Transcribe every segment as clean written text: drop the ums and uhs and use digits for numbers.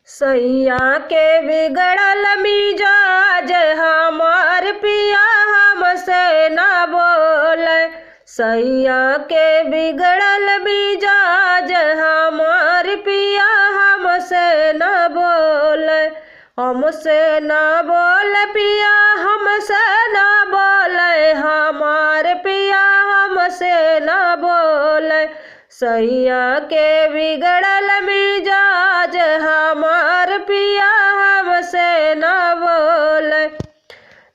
सैया के बिगड़ल मिजाज हमार पिया हमसे न बोले। सैया के बिगड़ल मिजाज हमार पिया हमसे न बोले। हमसे न बोले पिया हमसे न बोले, हमार पिया हमसे न बोले। सैया के बिगड़ल मिजाज हमार पिया हमसे न बोले।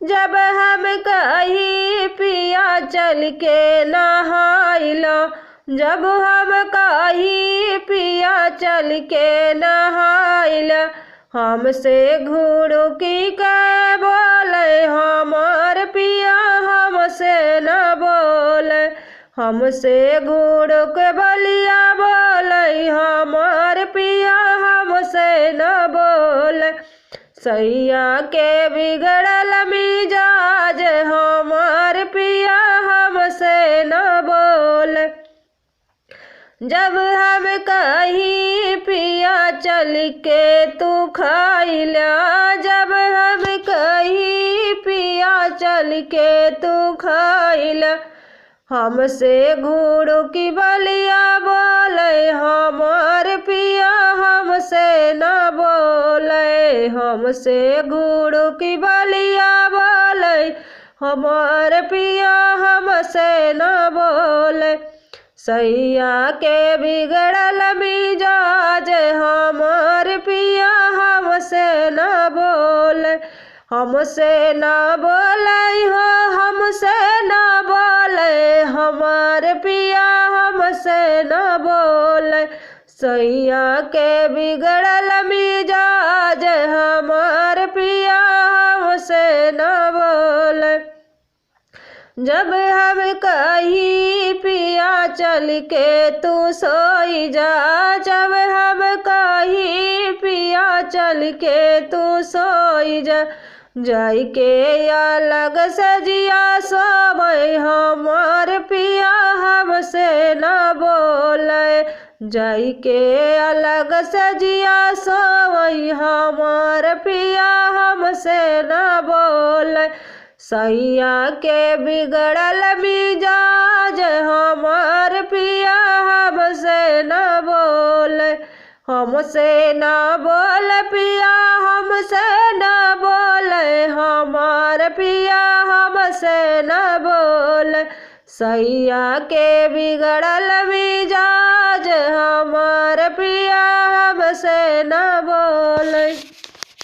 जब हम कहीं पिया चल के नहाइला, जब हम कहीं पिया चल के नहाइला, हमसे घुड़की के बोले हमार पिया हमसे न बोले। हमसे घुड़क बलिया बोले हमार पिया हमसे न बोले। सैया के बिगड़ल मिजाज हमार पिया हमसे न बोले। जब हम कहीं पिया चल के तू खाइला, जब हम कहीं पिया चल के तू खाइला, हमसे घुड़की बलिया बोले हमार पिया हमसे न बोले। हमसे घुड़की बलिया बोले हमार पिया हमसे न बोले। सैया के बिगड़ल मिजाज हमार पिया हमसे न बोले। हमसे न बोले हो, हमसे न बोले, हमार पिया हमसे न बोले। सैया के बिगड़ल मिजाज हमार पिया हमसे न बोले। जब हम कहीं पिया चल के तू सोई जा, जब हम कहीं पिया चल के तू सोई जा, जाई के अलग सजिया सोवे हमार पिया हमसे न बोले। जाई के अलग सजिया सोवे हमार पिया हमसे न बोले। सैया के बिगड़ल मिजाज हमार पिया हमसे न बोले। हमसे न बोले पिया हमसे न बोले, हमार पिया हमसे न बोले। सैया के बिगड़ल मिजाज हमार पिया हमसे न बोले।